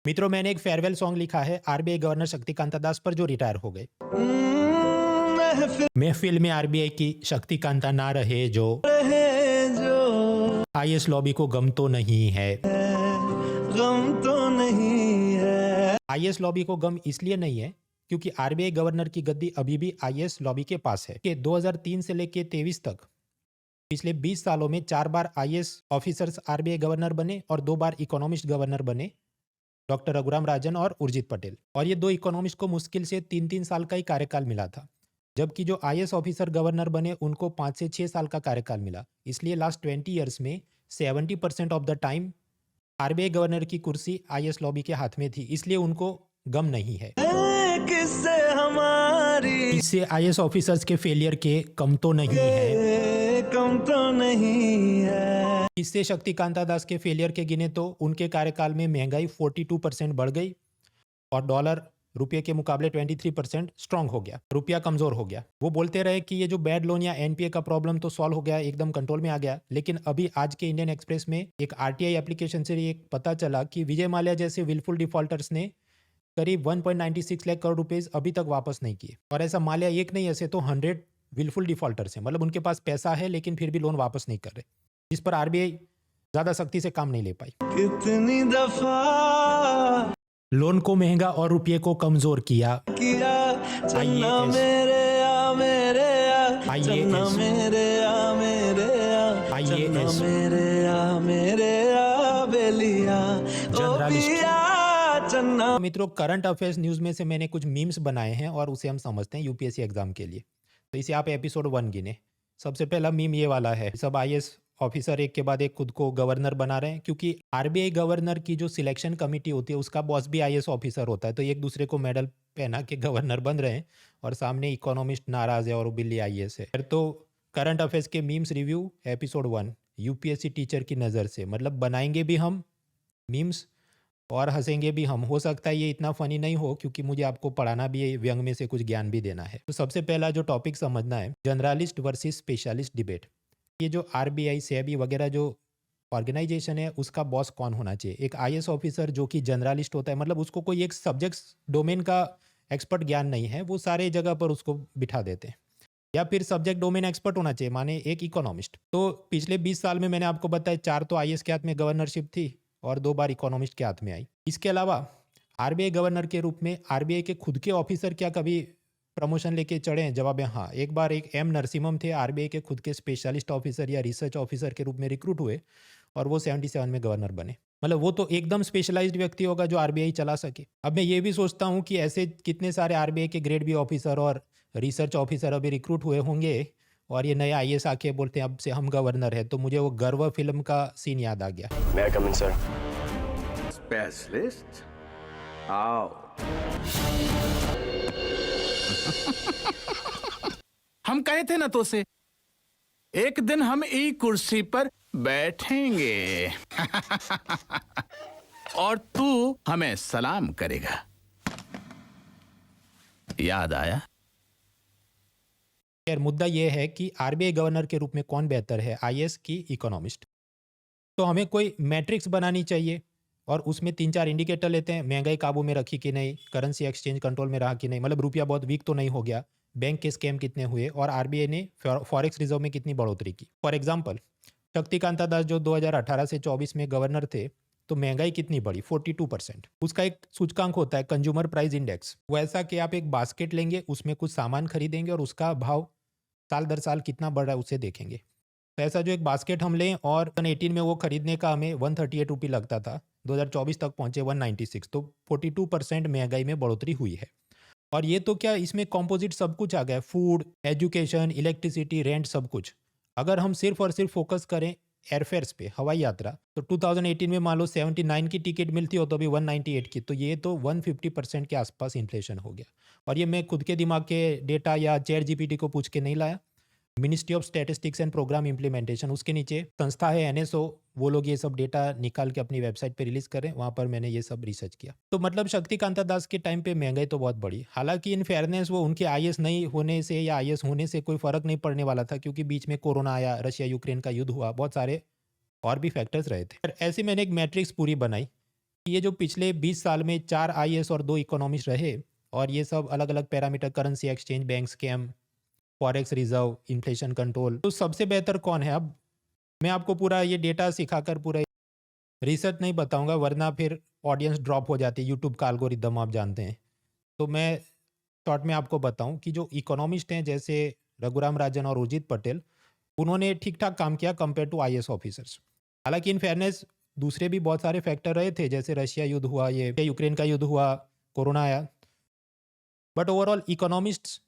मित्रों, मैंने एक फेयरवेल सॉन्ग लिखा है आरबीआई गवर्नर शक्तिकांता दास पर जो रिटायर हो गए। महफिल में आरबीआई की शक्तिकांता ना रहे जो आईएएस लॉबी को गम तो नहीं है। आईएएस लॉबी को गम इसलिए नहीं है क्योंकि आरबीआई गवर्नर की गद्दी अभी भी आईएएस लॉबी के पास है कि 2003 से लेकर 23 तक पिछले 20 सालों में 4 बार आईएएस ऑफिसर्स आरबीआई गवर्नर बने और 2 बार इकोनॉमिस्ट गवर्नर बने, डॉक्टर रघुराम राजन और उर्जित पटेल। और ये 2 इकोनॉमिस्ट को मुश्किल से 3-3 साल का ही कार्यकाल मिला था, जबकि जो आईएएस ऑफिसर गवर्नर बने उनको 5 से 6 साल का कार्यकाल मिला। इसलिए लास्ट 20 ईयर्स में 70% of the time RBI governor की कुर्सी आईएएस लॉबी के हाथ में थी, इसलिए उनको गम नहीं है। इससे आईएएस ऑफिसर्स के फेलियर के कम तो नहीं है। इससे शक्तिकांता दास के फेलियर के गिने तो उनके कार्यकाल में महंगाई 42% बढ़ गई और डॉलर रुपये के मुकाबले 23% स्ट्रांग हो गया, रुपया कमजोर हो गया। वो बोलते रहे कि ये जो बैड लोन या एनपीए का प्रॉब्लम तो सॉल्व हो गया, एकदम कंट्रोल में आ गया, लेकिन अभी आज के इंडियन एक्सप्रेस में एक आरटीआई एप्लीकेशन से एक पता चला कि विजय माल्या जैसे विलफुल डिफॉल्टर्स ने करीब 1.96 लाख करोड़ रुपए अभी तक वापस नहीं किए। और ऐसा माल्या एक नहीं, ऐसे तो 100 विलफुल डिफॉल्टर्स हैं, मतलब उनके पास पैसा है लेकिन फिर भी लोन वापस नहीं कर रहे, जिस पर आरबीआई ज्यादा सख्ती से काम नहीं ले पाई। कितनी दफा लोन को महंगा और रुपये को कमजोर किया। मित्रों, करंट अफेयर्स न्यूज में से मैंने कुछ मीम्स बनाए हैं और उसे हम समझते हैं यूपीएससी एग्जाम के लिए। तो इसे आप एपिसोड 1 गिने। सबसे पहला मीम ये वाला है, सब आईएएस ऑफिसर एक के बाद एक खुद को गवर्नर बना रहे हैं, क्योंकि आरबीआई गवर्नर की जो सिलेक्शन कमेटी होती है उसका बॉस भी आईएएस ऑफिसर होता है, तो एक दूसरे को मेडल पहना के गवर्नर बन रहे हैं और सामने इकोनॉमिस्ट नाराज है और बिल्ली आईएएस है। तो करंट अफेयर्स के memes review episode 1 UPSC teacher की नज़र से, मतलब बनाएंगे भी हम मीम्स और हंसेंगे भी हम। हो सकता है ये इतना फनी नहीं हो क्योंकि मुझे आपको पढ़ाना भी है, व्यंग में से कुछ ज्ञान भी देना है। तो सबसे पहला जो टॉपिक समझना है, जनरलिस्ट वर्सेस स्पेशलिस्ट डिबेट। ये जो आरबीआई सेबी वगैरह जो ऑर्गेनाइजेशन है उसका बॉस कौन होना चाहिए? एक आईएएस ऑफिसर जो कि जनरलिस्ट होता है, मतलब उसको कोई एक सब्जेक्ट डोमेन का एक्सपर्ट ज्ञान नहीं है, वो सारे जगह पर उसको बिठा देते हैं। या फिर सब्जेक्ट डोमेन एक्सपर्ट होना चाहिए, माने एक इकोनॉमिस्ट। तो पिछले 20 साल में मैंने आपको बताया 4 तो आईएएस के हाथ में गवर्नरशिप थी और 2 बार इकोनॉमिस्ट के हाथ में आई। इसके अलावा आरबीआई गवर्नर के रूप में आरबीआई के खुद के ऑफिसर क्या कभी प्रमोशन लेके चढ़े हैं? जवाब है हाँ। एक बार एक एम नरसिम्हम थे, आरबीआई के खुद के स्पेशलिस्ट ऑफिसर या रिसर्च ऑफिसर के रूप में रिक्रूट हुए और वो 77 में गवर्नर बने। मतलब वो तो एकदम स्पेशलाइज्ड व्यक्ति होगा जो आरबीआई चला सके। अब मैं ये भी सोचता हूँ कि ऐसे कितने सारे आरबीआई के ग्रेड बी ऑफिसर और रिसर्च ऑफिसर अभी रिक्रूट हुए होंगे और ये नए आईएएस आके बोलते हैं अब से हम गवर्नर है, तो मुझे वो गर्व फिल्म का सीन याद आ गया। May I come in, sir? Specialist? आओ। हम कहे थे ना तो से एक दिन हम ई कुर्सी पर बैठेंगे और तू हमें सलाम करेगा। याद आया? यार मुद्दा यह है कि आरबीआई गवर्नर के रूप में कौन बेहतर है, आईएएस की इकोनॉमिस्ट? तो हमें कोई मैट्रिक्स बनानी चाहिए और उसमें 3-4 इंडिकेटर लेते हैं। महंगाई काबू में रखी कि नहीं, करेंसी एक्सचेंज कंट्रोल में रहा कि नहीं, मतलब रुपया बहुत वीक तो नहीं हो गया, बैंक के स्कैम कितने हुए और आरबीआई ने फॉरेक्स रिजर्व में कितनी बढ़ोतरी की। फॉर एग्जाम्पल, शक्तिकांता दास जो 2018 से 24 में गवर्नर थे तो महंगाई कितनी बढ़ी? 42%। उसका एक सूचकांक होता है कंज्यूमर प्राइस इंडेक्स। वो ऐसा कि आप एक बास्केट लेंगे, उसमें कुछ सामान खरीदेंगे और उसका भाव साल दर साल कितना बढ़ रहा है उसे देखेंगे। तो ऐसा जो एक बास्केट हम लें और 2018 में वो खरीदने का हमें 138 रुपये लगता था, 2024 तक पहुंचे 196, तो 42% महंगाई में बढ़ोतरी हुई है। और ये तो क्या, इसमें कॉम्पोजिट सब कुछ आ गया, फूड, एजुकेशन, इलेक्ट्रिसिटी, रेंट, सब कुछ। अगर हम सिर्फ और सिर्फ फोकस करें एयरफेयर्स पे, हवाई यात्रा, तो 2018 में मान लो 79 की टिकट मिलती हो तो अभी 198 की, तो ये तो 150% के आसपास इन्फ्लेशन हो गया। और ये मैं खुद के दिमाग के डेटा या चैट जीपीटी को पूछ के नहीं लाया, ministry of statistics and programme implementation, उसके नीचे संस्था है एनएसओ, वो लोग ये सब डेटा निकाल के अपनी वेबसाइट पे रिलीज कर रहे हैं, वहाँ पर मैंने ये सब रिसर्च किया। तो मतलब शक्तिकांता दास के टाइम पे महंगाई तो बहुत बढ़ी। हालांकि इन फेयरनेस वो उनके आईएएस नहीं होने से या आईएएस होने से कोई फर्क नहीं पड़ने वाला था, क्योंकि बीच में कोरोना आया, रशिया यूक्रेन का युद्ध हुआ, बहुत सारे और भी फैक्टर्स रहे थे। ऐसे मैंने एक मैट्रिक्स पूरी बनाई ये जो पिछले 20 साल में 4 आईएएस और 2 इकोनॉमिस्ट रहे और ये सब अलग-अलग parameter currency exchange, bank scam, forex reserve, inflation control, तो सबसे बेहतर कौन है? अब मैं आपको पूरा ये डेटा सिखाकर पूरा रिसर्च नहीं बताऊंगा वरना फिर ऑडियंस ड्रॉप हो जाती है, यूट्यूब का एल्गोरिदम आप जानते हैं। तो मैं शॉर्ट में आपको बताऊं कि जो इकोनॉमिस्ट हैं जैसे रघुराम राजन और उर्जित पटेल, उन्होंने ठीक ठाक काम किया कंपेयर टू आईएएस ऑफिसर्स। हालांकि इन फेयरनेस दूसरे भी बहुत सारे फैक्टर रहे थे, जैसे रशिया युद्ध हुआ, ये यूक्रेन का युद्ध हुआ, कोरोना आया, but overall economists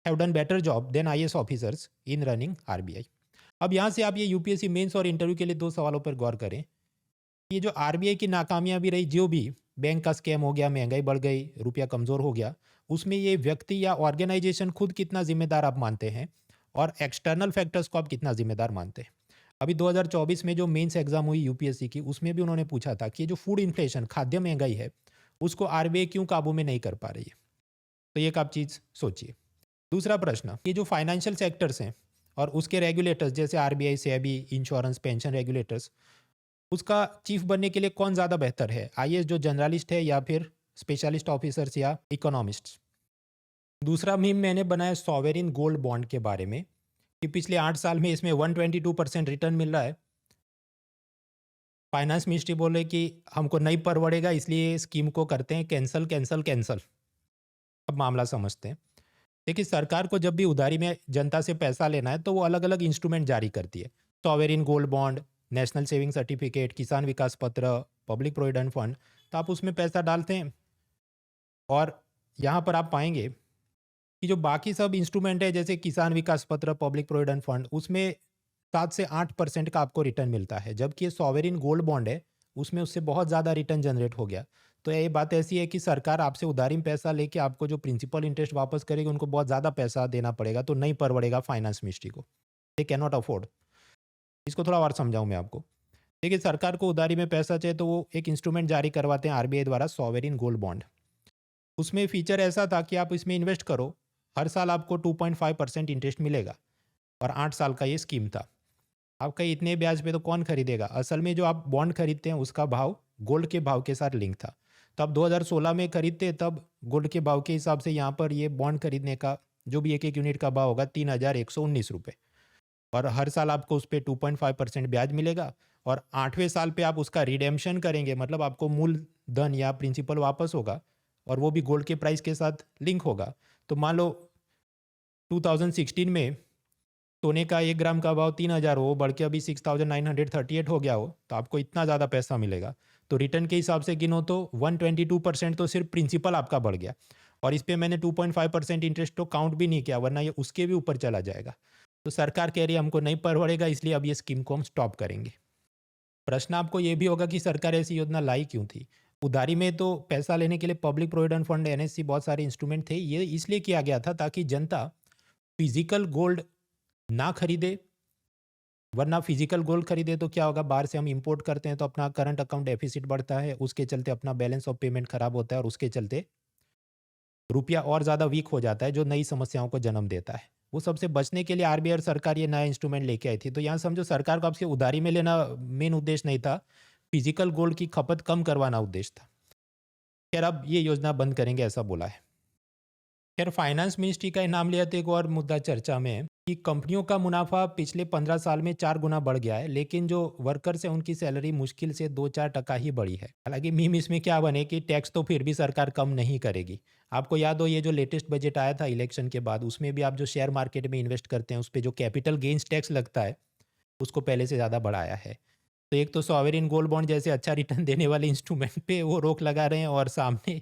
have done better job than IAS officers in running RBI. अब यहाँ से आप ये यूपीएससी मेंस और इंटरव्यू के लिए 2 सवालों पर गौर करें। ये जो आरबीआई की नाकामयाबी रही, जो भी बैंक का स्कैम हो गया, महंगाई बढ़ गई, रुपया कमज़ोर हो गया, उसमें ये व्यक्ति या ऑर्गेनाइजेशन खुद कितना जिम्मेदार आप मानते हैं और एक्सटर्नल फैक्टर्स को आप कितना जिम्मेदार मानते हैं? अभी 2024 में जो मेंस एग्जाम हुई यूपीएससी की, उसमें भी उन्होंने पूछा था कि ये जो फूड इन्फ्लेशन, खाद्य महंगाई है, उसको आरबीआई क्यों काबू में नहीं कर पा रही है? तो ये एक आप चीज़ सोचिए। दूसरा प्रश्न, ये जो फाइनेंशियल सेक्टर्स हैं और उसके रेगुलेटर्स जैसे RBI, SEBI, insurance, pension regulators, उसका चीफ बनने के लिए कौन ज़्यादा बेहतर है? आईएएस जो जनरलिस्ट है या फिर स्पेशलिस्ट ऑफिसर्स या इकोनॉमिस्ट्स? दूसरा मीम मैंने बनाया सॉवेरिन गोल्ड बॉन्ड के बारे में कि पिछले 8 साल में इसमें 122% रिटर्न मिल रहा है। फाइनेंस मिनिस्ट्री बोले कि हमको नहीं परवड़ेगा, इसलिए स्कीम को करते हैं कैंसल, कैंसल, कैंसल। अब मामला समझते हैं। देखिए, सरकार को जब भी उधारी में जनता से पैसा लेना है तो वो अलग अलग इंस्ट्रूमेंट जारी करती है। Sovereign gold bond, national saving certificate, Kisan Vikas पत्र, पब्लिक प्रोविडेंट फंड, तो आप उसमें पैसा डालते हैं और यहाँ पर आप पाएंगे कि जो बाकी सब इंस्ट्रूमेंट है जैसे किसान विकास पत्र, पब्लिक प्रोविडेंट फंड, उसमें 7 से 8% का आपको रिटर्न मिलता है, जबकि ये सॉवेरिन गोल्ड बॉन्ड है, उसमें उससे बहुत ज़्यादा रिटर्न जनरेट हो गया। तो ये बात ऐसी है कि सरकार आपसे उधारी में पैसा लेके आपको जो प्रिंसिपल इंटरेस्ट वापस करेगी, उनको बहुत ज़्यादा पैसा देना पड़ेगा, तो नहीं परवड़ेगा फाइनेंस मिनिस्ट्री को। They can not afford. इसको थोड़ा और समझाऊं मैं आपको। देखिए, सरकार को उधारी में पैसा चाहिए तो वो एक इंस्ट्रूमेंट जारी करवाते हैं आरबीआई द्वारा, सॉवेरिन गोल्ड बॉन्ड। उसमें फीचर ऐसा था कि आप इसमें इन्वेस्ट करो, हर साल आपको 2.5% इंटरेस्ट मिलेगा और 8 साल का ये स्कीम था। आप कहीं इतने ब्याज पे तो कौन खरीदेगा? असल में जो आप बॉन्ड खरीदते हैं उसका भाव गोल्ड के भाव के साथ लिंक था। तो आप 2016 में खरीदते तब गोल्ड के भाव के हिसाब से यहाँ पर ये बॉन्ड खरीदने का जो भी एक एक यूनिट का भाव होगा 3,119 रुपये, और हर साल आपको उस पर 2.5% ब्याज मिलेगा और 8वें साल पे आप उसका रिडेम्पशन करेंगे, मतलब आपको मूल धन या प्रिंसिपल वापस होगा और वो भी गोल्ड के प्राइस के साथ लिंक होगा। तो मान लो 2016 में सोने का 1 ग्राम का भाव 3,000 हो, बढ़ के अभी 6,938 हो गया हो, तो आपको इतना ज़्यादा पैसा मिलेगा। तो रिटर्न के हिसाब से गिनो तो 122% तो सिर्फ प्रिंसिपल आपका बढ़ गया, और इस पे मैंने 2.5% इंटरेस्ट तो काउंट भी नहीं किया, वरना ये उसके भी ऊपर चला जाएगा। तो सरकार कह रही है हमको नहीं परवड़ेगा, इसलिए अब ये स्कीम को हम स्टॉप करेंगे। प्रश्न आपको ये भी होगा कि सरकार ऐसी योजना लाई क्यों थी? उधारी में तो पैसा लेने के लिए पब्लिक प्रोविडेंट फंड, एनएससी, बहुत सारे इंस्ट्रूमेंट थे। ये इसलिए किया गया था ताकि जनता फिजिकल गोल्ड ना खरीदे, वरना फिजिकल गोल्ड खरीदे तो क्या होगा, बाहर से हम इंपोर्ट करते हैं तो अपना करंट अकाउंट डेफिसिट बढ़ता है, उसके चलते अपना बैलेंस ऑफ पेमेंट खराब होता है और उसके चलते रुपया और ज़्यादा वीक हो जाता है, जो नई समस्याओं को जन्म देता है। वो सबसे बचने के लिए आरबीआई और सरकार ये नया इंस्ट्रूमेंट लेके आई थी। तो यहाँ समझो सरकार को आपसे उधारी में लेना मेन उद्देश्य नहीं था, फिजिकल गोल्ड की खपत कम करवाना उद्देश्य था। खैर, अब ये योजना बंद करेंगे ऐसा बोला है। खैर, फाइनेंस मिनिस्ट्री का नाम लिया तो एक और मुद्दा चर्चा में है कि कंपनियों का मुनाफा पिछले 15 साल में 4 गुना बढ़ गया है, लेकिन जो वर्कर्स हैं उनकी सैलरी मुश्किल से 2-4% ही बढ़ी है। हालांकि मीम इसमें क्या बने कि टैक्स तो फिर भी सरकार कम नहीं करेगी। आपको याद हो ये जो लेटेस्ट बजट आया था इलेक्शन के बाद, उसमें भी आप जो शेयर मार्केट में इन्वेस्ट करते हैं उस पर जो कैपिटल गेन्स टैक्स लगता है उसको पहले से ज़्यादा बढ़ाया है। तो एक तो सॉवरेन गोल्ड बॉन्ड जैसे अच्छा रिटर्न देने वाले इंस्ट्रूमेंट पे वो रोक लगा रहे हैं, और सामने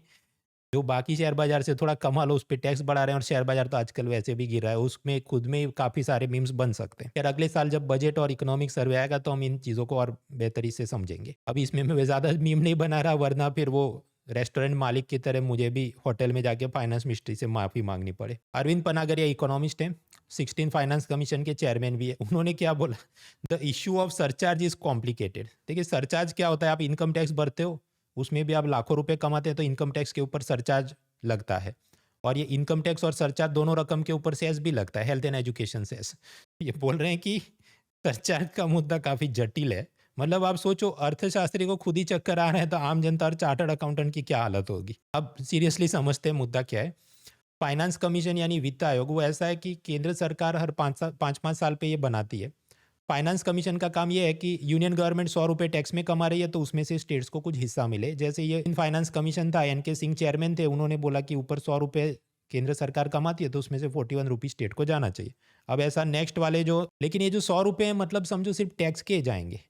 जो बाकी शेयर बाजार से थोड़ा कम हाल उस पे टैक्स बढ़ा रहे हैं, और शेयर बाजार तो आजकल वैसे भी गिर रहा है, उसमें खुद में काफ़ी सारे मीम्स बन सकते हैं। यार, अगले साल जब बजट और इकोनॉमिक सर्वे आएगा तो हम इन चीज़ों को और बेहतरी से समझेंगे। अभी इसमें मैं ज़्यादा मीम नहीं बना रहा, वरना फिर वो रेस्टोरेंट मालिक की तरह मुझे भी होटल में जाके फाइनेंस मिनिस्ट्री से माफ़ी मांगनी पड़े। अरविंद पनागरिया इकोनॉमिस्ट हैं, 16 फाइनेंस कमीशन के चेयरमैन भी है। उन्होंने क्या बोला, the issue of surcharge is complicated. देखिए, सरचार्ज क्या होता है, आप इनकम टैक्स भरते हो, उसमें भी आप लाखों रुपए कमाते हैं तो इनकम टैक्स के ऊपर सरचार्ज लगता है, और ये इनकम टैक्स और सरचार्ज दोनों रकम के ऊपर सेस भी लगता है, हेल्थ एंड एजुकेशन सेस। ये बोल रहे हैं कि सरचार्ज का मुद्दा काफ़ी जटिल है, मतलब आप सोचो, अर्थशास्त्री को खुद ही चक्कर आ रहा है तो आम जनता और चार्टर्ड अकाउंटेंट की क्या हालत होगी। अब सीरियसली समझते हैं मुद्दा क्या है। फाइनेंस कमीशन यानी वित्त आयोग वो ऐसा है कि केंद्र सरकार हर 5-5 साल पे ये बनाती है। फाइनेंस कमीशन का काम ये है कि यूनियन गवर्नमेंट 100 रुपये टैक्स में कमा रही है तो उसमें से स्टेट्स को कुछ हिस्सा मिले। जैसे ये फाइनेंस कमीशन था, एन के सिंह चेयरमैन थे, उन्होंने बोला कि ऊपर 100 रुपये केंद्र सरकार कमाती है तो उसमें से 41 रुपये स्टेट को जाना चाहिए। अब ऐसा नेक्स्ट वाले जो, लेकिन ये जो 100 रुपये हैं मतलब समझो सिर्फ टैक्स के जाएंगे।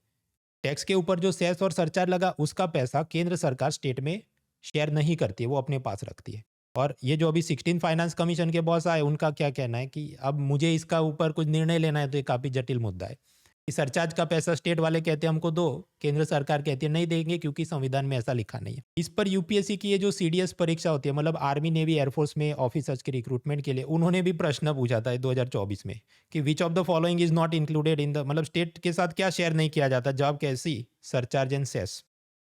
टैक्स के ऊपर जो सेस और सरचार्ज लगा उसका पैसा केंद्र सरकार स्टेट में शेयर नहीं करती है, वो अपने पास रखती है। और ये जो अभी 16 फाइनेंस कमीशन के बॉस आए उनका क्या कहना है कि अब मुझे इसका ऊपर कुछ निर्णय लेना है तो ये काफ़ी जटिल मुद्दा है कि सरचार्ज का पैसा स्टेट वाले कहते हैं हमको दो, केंद्र सरकार कहती है नहीं देंगे क्योंकि संविधान में ऐसा लिखा नहीं है। इस पर यूपीएससी की ये जो सीडीएस परीक्षा होती है, मतलब आर्मी नेवी एयरफोर्स में ऑफिसर्स के रिक्रूटमेंट के लिए, उन्होंने भी प्रश्न पूछा था 2024 में कि which of the following is not included in the, मतलब स्टेट के साथ क्या शेयर नहीं किया जाता। जवाब कैसी, सरचार्ज एंड सेस।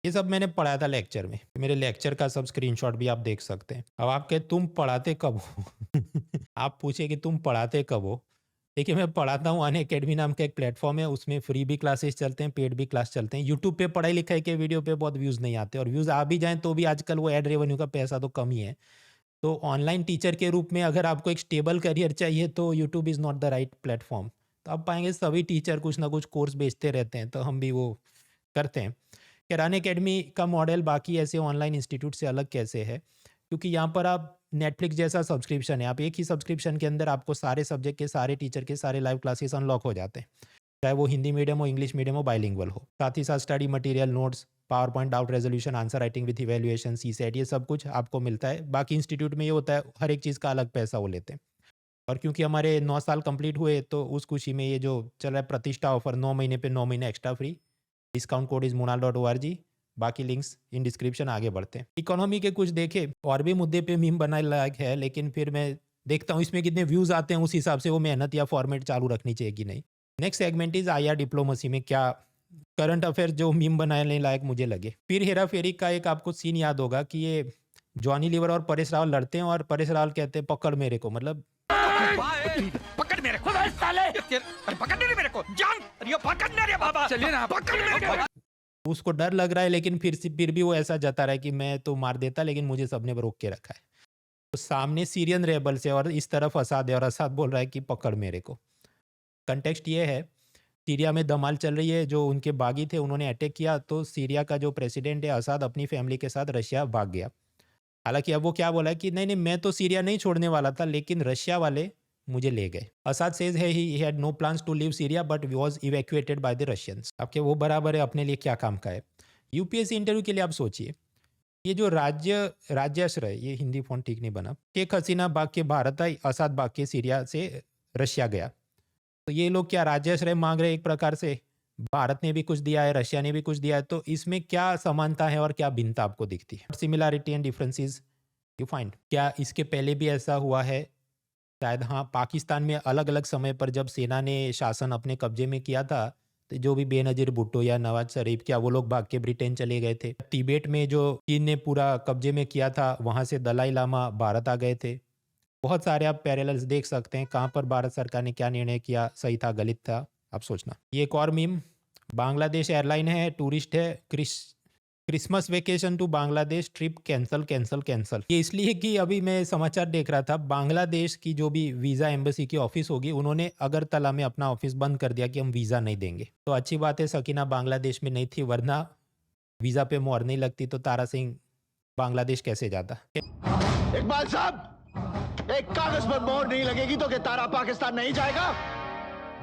ये सब मैंने पढ़ाया था लेक्चर में, मेरे लेक्चर का सब स्क्रीनशॉट भी आप देख सकते हैं। अब आप कहे तुम पढ़ाते कब हो आप पूछे कि तुम पढ़ाते कब हो। देखिए मैं पढ़ाता हूँ, अनअकैडमी नाम का एक प्लेटफॉर्म है, उसमें फ्री भी क्लासेस चलते हैं, पेड भी क्लास चलते हैं। यूट्यूब पे पढ़ाई लिखाई के वीडियो पे बहुत व्यूज़ नहीं आते, और व्यूज़ आ भी जाएँ तो भी आजकल वो एड रेवेन्यू का पैसा तो कम ही है। तो ऑनलाइन टीचर के रूप में अगर आपको एक स्टेबल करियर चाहिए तो YouTube is not the right platform. तो आप पाएंगे सभी टीचर कुछ ना कुछ कोर्स बेचते रहते हैं, तो हम भी वो करते हैं। खैर अनअकैडमी का मॉडल बाकी ऐसे ऑनलाइन इंस्टीट्यूट से अलग कैसे है, क्योंकि यहाँ पर आप नेटफ्लिक्स जैसा सब्सक्रिप्शन है, आप एक ही सब्सक्रिप्शन के अंदर आपको सारे सब्जेक्ट के सारे टीचर के सारे लाइव क्लासेस अनलॉक हो जाते हैं, चाहे वो हिंदी मीडियम हो, इंग्लिश मीडियम हो, बाइलिंगुअल हो। साथ ही साथ study material, notes, power point, doubt resolution, answer writing with evaluation, CSAT, ये सब कुछ आपको मिलता है। बाकी इंस्टीट्यूट में ये होता है हर एक चीज़ का अलग पैसा वो लेते हैं। और क्योंकि हमारे 9 साल कंप्लीट हुए तो उस खुशी में ये जो चल रहा है प्रतिष्ठा ऑफर, 9 महीने पे 9 महीने extra free, discount code is munal.org। बाकी लिंक्स इन डिस्क्रिप्शन। आगे बढ़ते हैं। इकोनॉमी के कुछ देखे और भी मुद्दे पे मीम बनाने लायक है, लेकिन फिर मैं देखता हूँ इसमें कितने व्यूज़ आते हैं, उस हिसाब से वो मेहनत या फॉर्मेट चालू रखनी चाहिए कि नहीं। Next segment is IR diplomacy में क्या करंट अफेयर जो मीम बनाने लायक मुझे लगे। फिर हेरा फेरी का एक आपको सीन याद होगा कि ये जॉनी लीवर और परेश रावल लड़ते हैं और परेश रावल कहते हैं पकड़ मेरे को, मतलब पकड़ मेरे को साले, अरे पकड़ने रे मेरे को, जान अरे पकड़ने रे बाबा, चलिए ना पकड़ मेरे को। उसको डर लग रहा है, लेकिन फिर भी वो ऐसा जता रहा है कि मैं तो मार देता लेकिन मुझे सबने रोक के रखा है। तो सामने सीरियन रेबल्स है और इस तरफ असाद है, और असाद बोल रहा है कि पकड़ मेरे को। कंटेक्स्ट ये है, सीरिया में धमाल चल रही है, जो उनके बागी थे उन्होंने अटैक किया, तो सीरिया का जो प्रेसिडेंट है असाद अपनी फैमिली के साथ रशिया भाग गया। हालांकि अब वो क्या बोला है कि नहीं नहीं मैं तो सीरिया नहीं छोड़ने वाला था, लेकिन रशिया वाले मुझे ले गए। असाद सेज है he had no plans to leave Syria but was evacuated by the Russians. आपके वो बराबर है, अपने लिए क्या काम का है। यूपीएससी इंटरव्यू के लिए आप सोचिए, ये जो राज्याश्रय, ये हिंदी फॉन्ट ठीक नहीं बना, शेख हसीना भाग के भारत आई, असाद भाग के सीरिया से रशिया गया। तो ये लोग क्या राज्याश्रय मांग रहे हैं एक प्रकार से, भारत ने भी कुछ दिया है, रशिया ने भी कुछ दिया है, तो इसमें क्या समानता है और क्या भिन्नता आपको दिखती है? Similarity and differences you find. क्या इसके पहले भी ऐसा हुआ है? शायद हाँ, पाकिस्तान में अलग अलग समय पर जब सेना ने शासन अपने कब्जे में किया था, तो जो भी बेनजीर भुट्टो या नवाज शरीफ, क्या वो लोग भाग के ब्रिटेन चले गए थे? तिबेट में जो चीन ने पूरा कब्जे में किया था, वहाँ से दलाई लामा भारत आ गए थे। बहुत सारे आप पैरेलल्स देख सकते हैं, कहाँ पर भारत सरकार ने क्या निर्णय किया, सही था गलत था, आप सोचना। ये एक और मीम, बांग्लादेश एयरलाइन है, टूरिस्ट है, Christmas vacation to Bangladesh trip cancel cancel cancel. ये इसलिए कि अभी मैं समाचार देख रहा था, बांग्लादेश की जो भी वीज़ा एम्बेसी की ऑफिस होगी, उन्होंने अगरतला में अपना ऑफिस बंद कर दिया कि हम वीज़ा नहीं देंगे। तो अच्छी बात है सकीना बांग्लादेश में नहीं थी, वरना वीज़ा पे मोहर नहीं लगती तो तारा सिंह बांग्लादेश कैसे जाता। इकबाल साहब, एक कागज पर मोहर नहीं लगेगी तो क्या तारा पाकिस्तान नहीं जाएगा?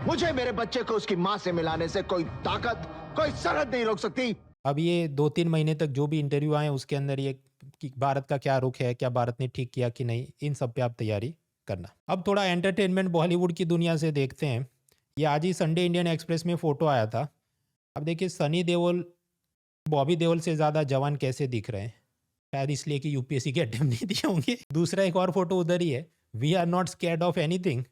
मुझे मेरे बच्चे को उसकी मां से मिलाने से कोई ताकत, कोई सरहद नहीं रोक सकती। अब ये 2-3 महीने तक जो भी इंटरव्यू आए उसके अंदर ये कि भारत का क्या रुख है, क्या भारत ने ठीक किया कि नहीं, इन सब पे आप तैयारी करना। अब थोड़ा एंटरटेनमेंट बॉलीवुड की दुनिया से देखते हैं। ये आज ही संडे इंडियन एक्सप्रेस में फोटो आया था। अब देखिए सनी देओल बॉबी देओल से ज़्यादा जवान कैसे दिख रहे हैं, शायद इसलिए कि यूपीएससी के अटेम्प्ट नहीं दिए होंगे। दूसरा एक और फोटो उधर ही है, we are not scared of anything.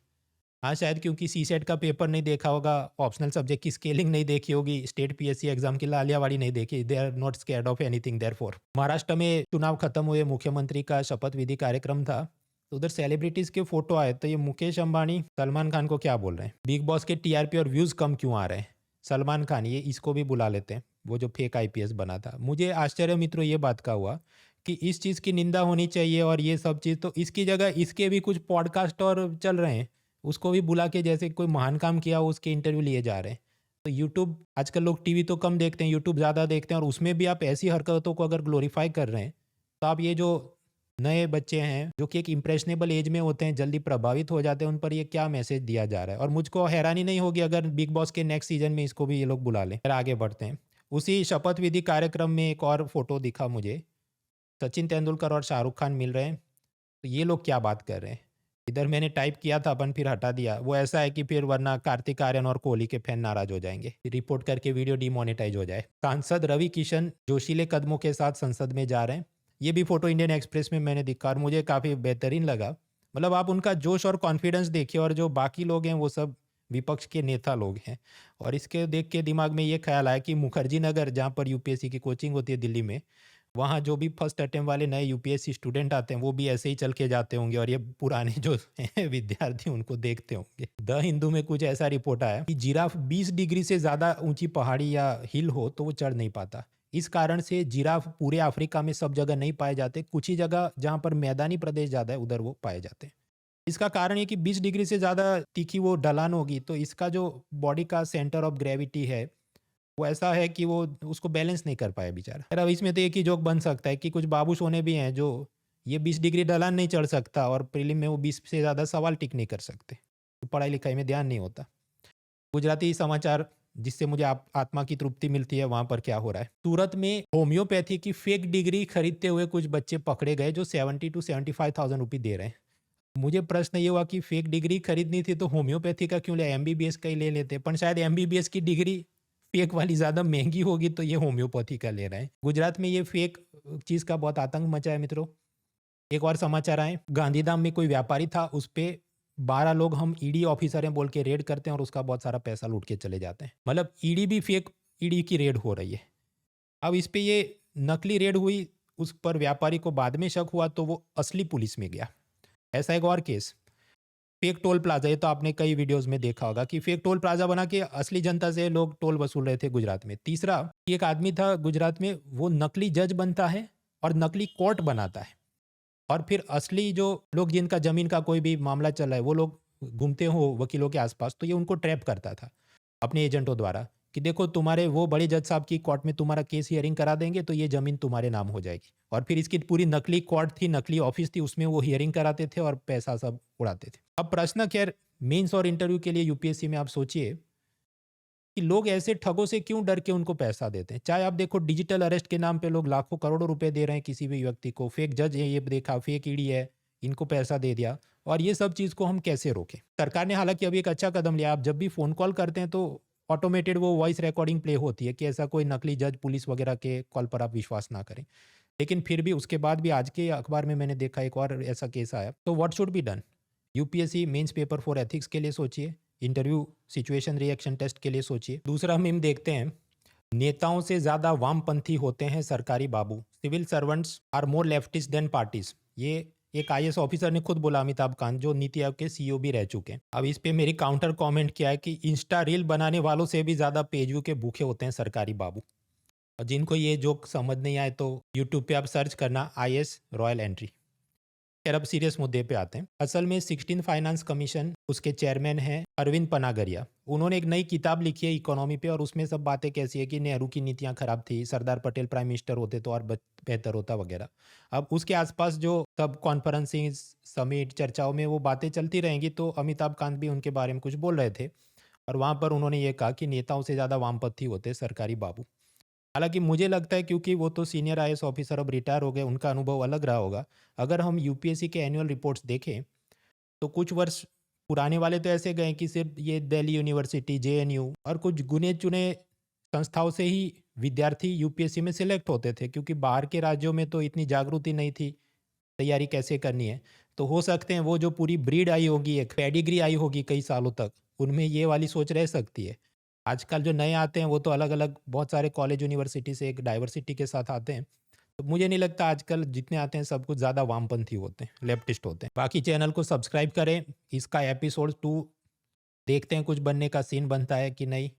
हाँ, शायद क्योंकि सीसेट का पेपर नहीं देखा होगा, ऑप्शनल सब्जेक्ट की स्केलिंग नहीं देखी होगी, स्टेट पीएससी एग्जाम की लालियावाड़ी नहीं देखी, they are not scared of anything therefore. Maharashtra में चुनाव खत्म हुए, मुख्यमंत्री का शपथ विधि कार्यक्रम था, तो उधर सेलिब्रिटीज के फोटो आए, तो ये मुकेश अंबानी सलमान खान को क्या बोल रहे हैं, बिग बॉस के टीआरपी और व्यूज कम क्यों आ रहे हैं, सलमान खान, ये इसको भी बुला लेते हैं, वो जो फेक आईपीएस बना था। मुझे आश्चर्य मित्रों ये बात का हुआ कि इस चीज़ की निंदा होनी चाहिए और ये सब चीज़, तो इसकी जगह इसके भी कुछ पॉडकास्ट और चल रहे हैं, उसको भी बुला के जैसे कोई महान काम किया हो उसके इंटरव्यू लिए जा रहे हैं। तो यूट्यूब, आजकल लोग टीवी तो कम देखते हैं, यूट्यूब ज़्यादा देखते हैं, और उसमें भी आप ऐसी हरकतों को अगर ग्लोरीफाई कर रहे हैं, तो आप ये जो नए बच्चे हैं जो कि एक इम्प्रेशनेबल एज में होते हैं, जल्दी प्रभावित हो जाते हैं, उन पर ये क्या मैसेज दिया जा रहा है। और मुझको हैरानी नहीं होगी अगर बिग बॉस के नेक्स्ट सीजन में इसको भी ये लोग बुला लें। फिर आगे बढ़ते हैं। उसी शपथ विधि कार्यक्रम में एक और फोटो दिखा मुझे, सचिन तेंदुलकर और शाहरुख खान मिल रहे हैं। तो ये लोग क्या बात कर रहे हैं? इधर मैंने टाइप किया था अपन, फिर हटा दिया। वो ऐसा है कि फिर वरना कार्तिक आर्यन और कोहली के फैन नाराज हो जाएंगे, फिर रिपोर्ट करके वीडियो डिमोनेटाइज हो जाए। सांसद रवि किशन जोशीले कदमों के साथ संसद में जा रहे हैं। ये भी फोटो इंडियन एक्सप्रेस में मैंने दिखा और मुझे काफ़ी बेहतरीन लगा। मतलब आप उनका जोश और कॉन्फिडेंस देखिए, और जो बाकी लोग हैं वो सब विपक्ष के नेता लोग हैं। और इसके देख के दिमाग में ये ख्याल आया कि मुखर्जी नगर, जहाँ पर यूपीएससी की कोचिंग होती है दिल्ली में, वहाँ जो भी फर्स्ट अटेम्प्ट वाले नए यूपीएससी स्टूडेंट आते हैं वो भी ऐसे ही चल के जाते होंगे, और ये पुराने जो हैं विद्यार्थी उनको देखते होंगे। द हिंदू में कुछ ऐसा रिपोर्ट आया कि जिराफ 20 डिग्री से ज़्यादा ऊंची पहाड़ी या हिल हो तो वो चढ़ नहीं पाता। इस कारण से जिराफ पूरे अफ्रीका में सब जगह नहीं पाए जाते, कुछ ही जगह जहाँ पर मैदानी प्रदेश ज़्यादा है उधर वो पाए जाते हैं। इसका कारण ये कि 20 डिग्री से ज़्यादा तीखी वो ढलान होगी, तो इसका जो बॉडी का सेंटर ऑफ ग्रेविटी है वो ऐसा है कि वो उसको बैलेंस नहीं कर पाया बेचारा। यार अब इसमें तो एक ही जोक बन सकता है कि कुछ बाबू सोने भी हैं जो ये 20 डिग्री ढलान नहीं चढ़ सकता, और प्रीलिम में वो 20 से ज़्यादा सवाल टिक नहीं कर सकते, तो पढ़ाई लिखाई में ध्यान नहीं होता। गुजराती समाचार जिससे मुझे आत्मा की तृप्ति मिलती है, वहाँ पर क्या हो रहा है। सूरत में होम्योपैथी की फेक डिग्री खरीदते हुए कुछ बच्चे पकड़े गए जो 70 to 75,000 रुपये दे रहे हैं। मुझे प्रश्न ये हुआ कि फेक डिग्री खरीदनी थी तो होम्योपैथी का क्यों लिया, एमबीबीएस का ही ले लेते। पर शायद एमबीबीएस की डिग्री फेक वाली ज़्यादा महंगी होगी, तो ये होम्योपैथी का ले रहे हैं। गुजरात में ये फेक चीज़ का बहुत आतंक मचा है मित्रों। एक और समाचार आए, गांधीधाम में कोई व्यापारी था, उस पर 12 लोग हम ईडी ऑफिसर हैं बोल के रेड करते हैं और उसका बहुत सारा पैसा लूट के चले जाते हैं। मतलब ईडी भी फेक ईडी की रेड हो रही है। अब इस पे ये नकली रेड हुई, उस पर व्यापारी को बाद में शक हुआ तो वो असली पुलिस में गया। ऐसा एक और केस, फेक टोल प्लाजा, ये तो आपने कई वीडियोस में देखा होगा कि फेक टोल प्लाजा बना के असली जनता से लोग टोल वसूल रहे थे गुजरात में। तीसरा, एक आदमी था गुजरात में, वो नकली जज बनता है और नकली कोर्ट बनाता है, और फिर असली जो लोग जिनका जमीन का कोई भी मामला चल रहा है वो लोग घूमते हो वकीलों के आसपास, तो ये उनको ट्रैप करता था अपने एजेंटों द्वारा कि देखो तुम्हारे वो बड़े जज साहब की कोर्ट में तुम्हारा केस हियरिंग करा देंगे तो ये ज़मीन तुम्हारे नाम हो जाएगी। और फिर इसकी पूरी नकली कोर्ट थी, नकली ऑफिस थी, उसमें वो हियरिंग कराते थे और पैसा सब उड़ाते थे। अब प्रश्न खैर मेंस और इंटरव्यू के लिए यूपीएससी में आप सोचिए कि लोग ऐसे ठगों से क्यों डर के उनको पैसा देते हैं। चाहे आप देखो डिजिटल अरेस्ट के नाम पे लोग लाखों करोड़ों रुपए दे रहे हैं किसी भी व्यक्ति को, फेक जज है ये देखा, फेक ईडी है, इनको पैसा दे दिया। और ये सब चीज़ को हम कैसे रोकें। सरकार ने हालांकि अभी एक अच्छा कदम लिया, आप जब भी फ़ोन कॉल करते हैं तो ऑटोमेटेड वो वॉइस रिकॉर्डिंग प्ले होती है कि ऐसा कोई नकली जज पुलिस वगैरह के कॉल पर आप विश्वास ना करें। लेकिन फिर भी उसके बाद भी आज के अखबार में मैंने देखा एक और ऐसा केस आया। तो what should be done, UPSC mains paper for ethics के लिए सोचिए, इंटरव्यू सिचुएशन रिएक्शन टेस्ट के लिए सोचिए। दूसरा मीम देखते हैं, नेताओं से ज़्यादा वामपंथी होते हैं सरकारी बाबू, civil servants are more leftist than parties. ये एक आईएएस ऑफिसर ने खुद बोला, अमिताभ कांत, जो नीति आयोग के सीईओ भी रह चुके हैं। अब इस पे मेरी काउंटर कमेंट किया है कि इंस्टा रील बनाने वालों से भी ज़्यादा पेज व्यू के भूखे होते हैं सरकारी बाबू। और जिनको ये जोक समझ नहीं आए तो यूट्यूब पे आप सर्च करना आईएएस रॉयल एंट्री। खैर अब सीरियस मुद्दे पे आते हैं। असल में 16 फाइनेंस कमीशन, उसके चेयरमैन हैं अरविंद पनागरिया। उन्होंने एक नई किताब लिखी है इकोनॉमी पे, और उसमें सब बातें कैसी है कि नेहरू की नीतियां खराब थी, सरदार पटेल प्राइम मिनिस्टर होते तो और बेहतर होता वगैरह। अब उसके आसपास जो सब कॉन्फ्रेंसिंग, समिट, चर्चाओं में वो बातें चलती रहेंगी, तो अमिताभ कांत भी उनके बारे में कुछ बोल रहे थे, और वहाँ पर उन्होंने ये कहा कि नेताओं से ज़्यादा वामपंथी होते सरकारी बाबू। हालांकि मुझे लगता है क्योंकि वो तो सीनियर आईएएस ऑफिसर अब रिटायर हो गए, उनका अनुभव अलग रहा होगा। अगर हम यूपीएससी के एनुअल रिपोर्ट्स देखें तो कुछ वर्ष पुराने वाले तो ऐसे गए कि सिर्फ ये दिल्ली यूनिवर्सिटी, जेएनयू और कुछ गुने चुने संस्थाओं से ही विद्यार्थी यूपीएससी में सिलेक्ट होते थे, क्योंकि बाहर के राज्यों में तो इतनी जागृति नहीं थी तैयारी कैसे करनी है। तो हो सकते हैं वो जो पूरी ब्रीड आई होगी, एक पेडिग्री आई होगी कई सालों तक, उनमें ये वाली सोच रह सकती है। आजकल जो नए आते हैं वो तो अलग अलग बहुत सारे कॉलेज यूनिवर्सिटी से एक डाइवर्सिटी के साथ आते हैं, तो मुझे नहीं लगता आजकल जितने आते हैं सब कुछ ज़्यादा वामपंथी होते हैं, लेफ्टिस्ट होते हैं। बाकी चैनल को सब्सक्राइब करें। इसका एपिसोड 2 देखते हैं कुछ बनने का सीन बनता है कि नहीं।